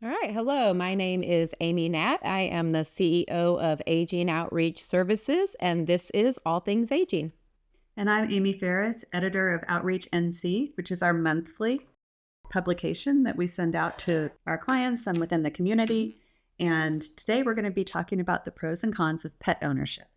All right. Hello. My name is Amy Natt. I am the CEO of Aging Outreach Services, and this is All Things Aging. And I'm Amy Phariss, editor of Outreach NC, which is our monthly publication that we send out to our clients and within the community. And today we're going to be talking about the pros and cons of pet ownership.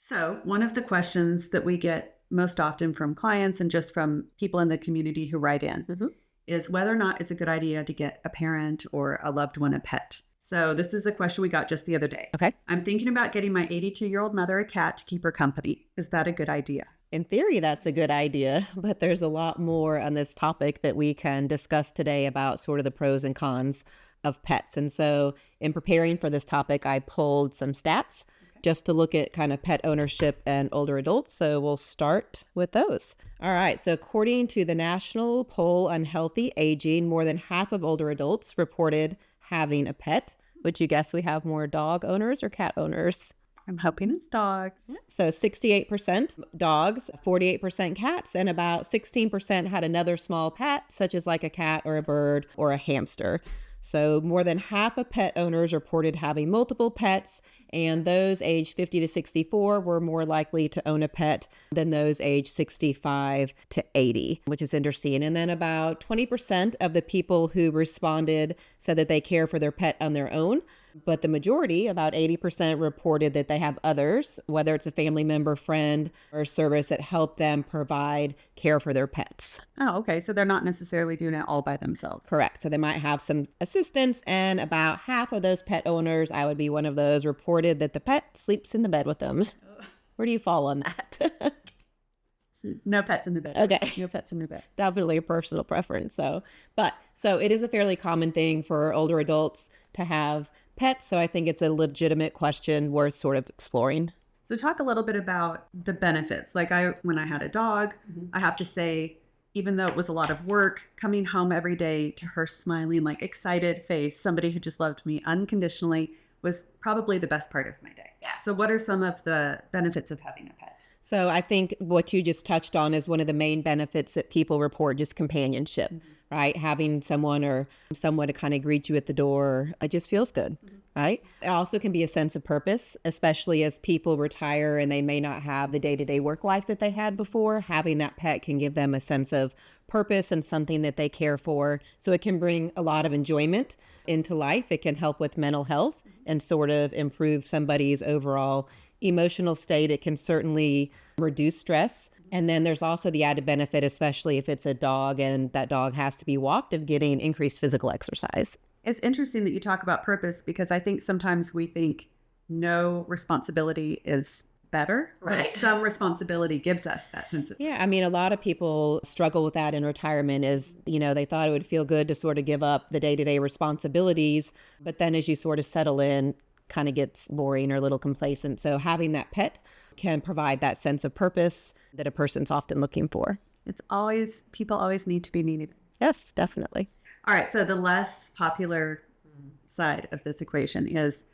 So, one of the questions that we get most often from clients and just from people in the community who write in is whether or not it's a good idea to get a parent or a loved one a pet. So, this is a question we got just the other day. Okay. I'm thinking about getting my 82-year-old mother a cat to keep her company. Is that a good idea? In theory, that's a good idea, but there's a lot more on this topic that we can discuss today about sort of the pros and cons of pets. And so, in preparing for this topic, I pulled some stats just to look at kind of pet ownership and older adults. So we'll start with those. All right. So according to the National Poll on Healthy Aging, more than half of older adults reported having a pet. Would you guess we have more dog owners or cat owners? I'm hoping it's dogs. So 68% dogs, 48% cats, and about 16% had another small pet, such as like a cat or a bird or a hamster. So more than half of pet owners reported having multiple pets, and those aged 50 to 64 were more likely to own a pet than those aged 65 to 80, which is interesting. And then about 20% of the people who responded said that they care for their pet on their own. But the majority, about 80%, reported that they have others, whether it's a family member, friend, or a service that help them provide care for their pets. Oh, okay. So they're not necessarily doing it all by themselves. Correct. So they might have some assistance, and about half of those pet owners, I would be one of those, reported that the pet sleeps in the bed with them. Where do you fall on that? No pets in the bed. Okay. No pets in the bed. Definitely a personal preference. So it is a fairly common thing for older adults to have pets. So I think it's a legitimate question worth sort of exploring. So talk a little bit about the benefits. Like when I had a dog, I have to say, even though it was a lot of work, coming home every day to her smiling, like excited face, somebody who just loved me unconditionally, was probably the best part of my day. Yeah. So what are some of the benefits of having a pet? So I think what you just touched on is one of the main benefits that people report, just companionship, right? Having someone to kind of greet you at the door, it just feels good, right? It also can be a sense of purpose, especially as people retire and they may not have the day-to-day work life that they had before. Having that pet can give them a sense of purpose and something that they care for. So it can bring a lot of enjoyment into life. It can help with mental health and sort of improve somebody's overall emotional state. It can certainly reduce stress. And then there's also the added benefit, especially if it's a dog and that dog has to be walked, of getting increased physical exercise. It's interesting that you talk about purpose, because I think sometimes we think no responsibility is better, Right. but some responsibility gives us that sense of. Yeah, I mean, a lot of people struggle with that in retirement is, they thought it would feel good to sort of give up the day-to-day responsibilities, but then as you sort of settle in, kind of gets boring or a little complacent. So having that pet can provide that sense of purpose that a person's often looking for. People always need to be needed. Yes, definitely. All right. So the less popular side of this equation is,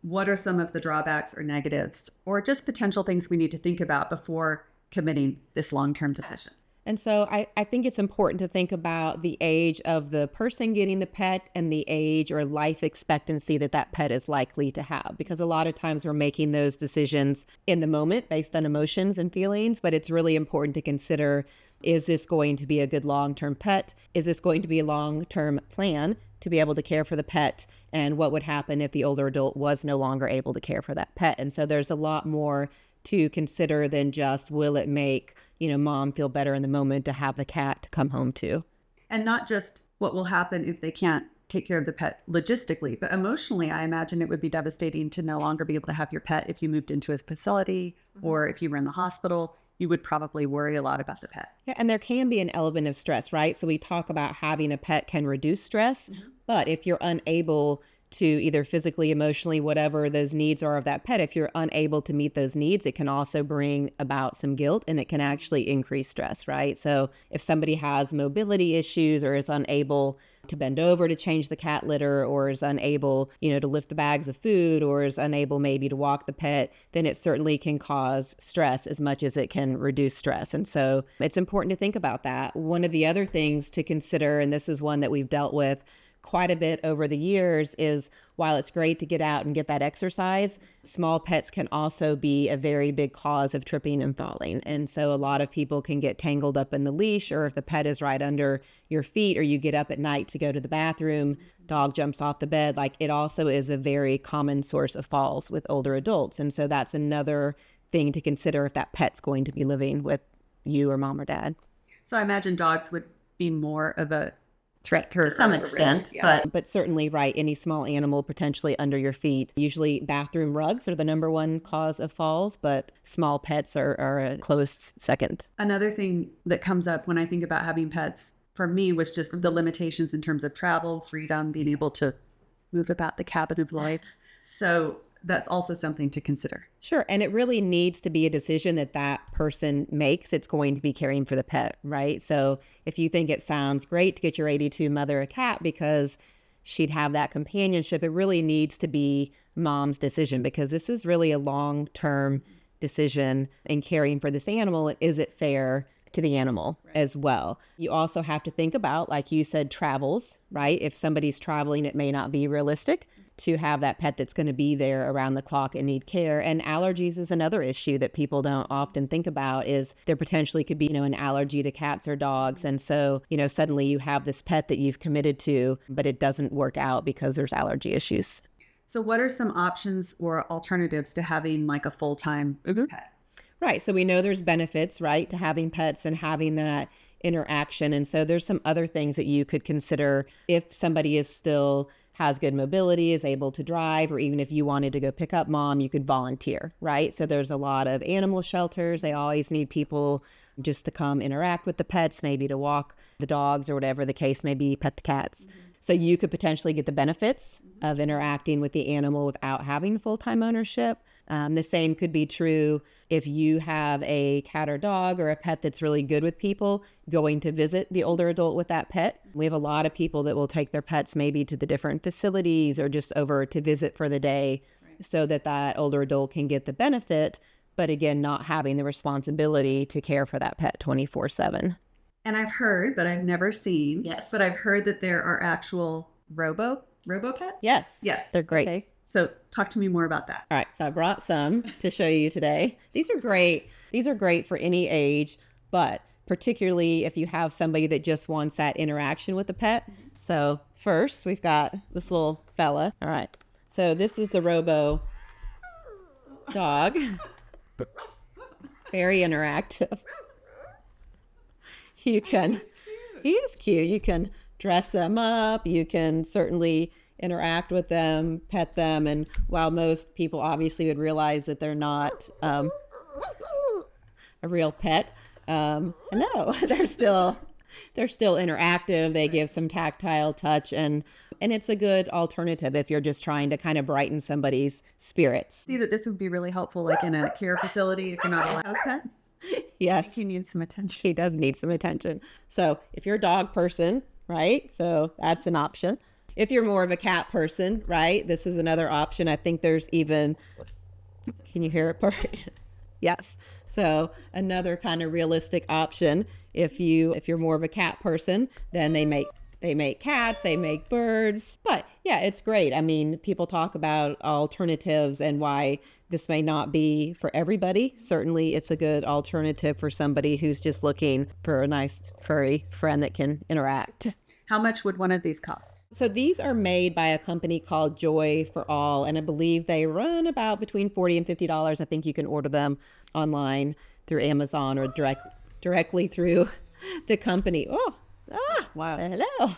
what are some of the drawbacks or negatives or just potential things we need to think about before committing this long-term decision? And so I think it's important to think about the age of the person getting the pet and the age or life expectancy that pet is likely to have, because a lot of times we're making those decisions in the moment based on emotions and feelings, but it's really important to consider, is this going to be a good long-term pet? Is this going to be a long-term plan to be able to care for the pet? And what would happen if the older adult was no longer able to care for that pet? And so there's a lot more to consider than just, will it make, mom feel better in the moment to have the cat to come home to? And not just what will happen if they can't take care of the pet logistically, but emotionally, I imagine it would be devastating to no longer be able to have your pet if you moved into a facility or if you were in the hospital. you would probably worry a lot about the pet. Yeah, and there can be an element of stress, right? So we talk about having a pet can reduce stress, but if you're unable to either physically, emotionally, whatever those needs are of that pet, if you're unable to meet those needs, it can also bring about some guilt and it can actually increase stress, right? So if somebody has mobility issues or is unable to bend over to change the cat litter or is unable, to lift the bags of food or is unable maybe to walk the pet, then it certainly can cause stress as much as it can reduce stress. And so it's important to think about that. One of the other things to consider, and this is one that we've dealt with quite a bit over the years, is while it's great to get out and get that exercise, small pets can also be a very big cause of tripping and falling. And so a lot of people can get tangled up in the leash, or if the pet is right under your feet or you get up at night to go to the bathroom, dog jumps off the bed, like it also is a very common source of falls with older adults. And so that's another thing to consider if that pet's going to be living with you or mom or dad. So I imagine dogs would be more of a threat to some extent, yeah. but certainly, right, any small animal potentially under your feet. Usually bathroom rugs are the number one cause of falls, but small pets are a close second. Another thing that comes up when I think about having pets for me was just the limitations in terms of travel, freedom, being able to move about the cabin of life. So that's also something to consider. Sure. And it really needs to be a decision that that person makes. It's going to be caring for the pet, right? So if you think it sounds great to get your 82 mother a cat because she'd have that companionship, it really needs to be mom's decision, because this is really a long-term decision in caring for this animal. Is it fair to the animal as well? You also have to think about, like you said, travels, right? If somebody's traveling, it may not be realistic to have that pet that's going to be there around the clock and need care. And allergies is another issue that people don't often think about, is there potentially could be, an allergy to cats or dogs. And so, suddenly you have this pet that you've committed to, but it doesn't work out because there's allergy issues. So what are some options or alternatives to having like a full-time pet? Right. So we know there's benefits, right, to having pets and having that interaction. And so there's some other things that you could consider if somebody is still has good mobility, is able to drive, or even if you wanted to go pick up mom, you could volunteer, right? So there's a lot of animal shelters. They always need people just to come interact with the pets, maybe to walk the dogs or whatever the case may be, pet the cats. So you could potentially get the benefits of interacting with the animal without having full-time ownership. The same could be true if you have a cat or dog or a pet that's really good with people, going to visit the older adult with that pet. We have a lot of people that will take their pets maybe to the different facilities or just over to visit for the day, so that that older adult can get the benefit, but again, not having the responsibility to care for that pet 24/7. And I've heard, but I've never seen. Yes. But I've heard that there are actual robo pets. Yes. Yes. They're great. Okay. So talk to me more about that. All right, so I brought some to show you today. These are great. These are great for any age, but particularly if you have somebody that just wants that interaction with the pet. So first, we've got this little fella. All right, so this is the Robo dog. Very interactive. He is cute. You can dress them up. You can certainly interact with them, pet them. And while most people obviously would realize that they're not a real pet, no, they're still interactive. They give some tactile touch, and it's a good alternative if you're just trying to kind of brighten somebody's spirits. See that this would be really helpful, like in a care facility if you're not allowed pets. Yes. He needs some attention. He does need some attention. So if you're a dog person, right? So that's an option. If you're more of a cat person, right? This is another option. I think there's even, can you hear it? Perfect. Yes. So another kind of realistic option. If you're more of a cat person, then they make cats, they make birds. But yeah, it's great. I mean, people talk about alternatives and why this may not be for everybody. Certainly it's a good alternative for somebody who's just looking for a nice furry friend that can interact. How much would one of these cost? So these are made by a company called Joy for All, and I believe they run about between $40 and $50. I think you can order them online through Amazon or directly through the company. Wow. Hello.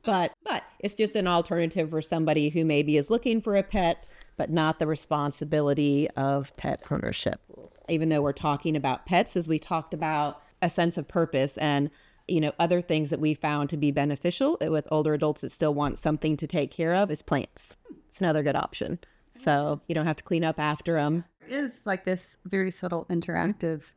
But it's just an alternative for somebody who maybe is looking for a pet, but not the responsibility of pet ownership. even though we're talking about pets, as we talked about a sense of purpose and, you know, other things that we found to be beneficial with older adults that still want something to take care of is plants. It's another good option. So you don't have to clean up after them. It is like this very subtle interactive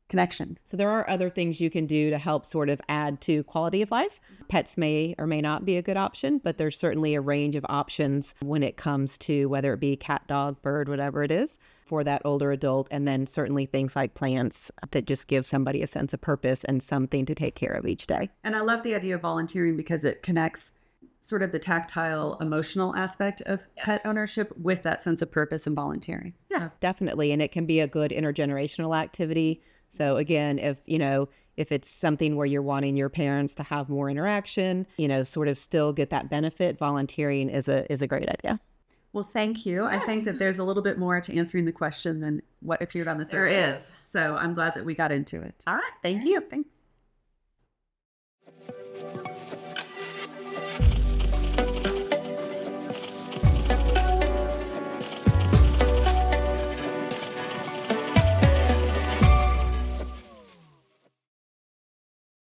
connection. So there are other things you can do to help sort of add to quality of life. Pets may or may not be a good option, but there's certainly a range of options when it comes to whether it be cat, dog, bird, whatever it is for that older adult. And then certainly things like plants that just give somebody a sense of purpose and something to take care of each day. And I love the idea of volunteering because it connects sort of the tactile, emotional aspect of pet ownership with that sense of purpose and volunteering. Yeah, definitely. And it can be a good intergenerational activity. So again, if it's something where you're wanting your parents to have more interaction, sort of still get that benefit, volunteering is a great idea. Well, thank you. Yes. I think that there's a little bit more to answering the question than what appeared on the surface. There is. So I'm glad that we got into it. All right. Thank you. Thanks.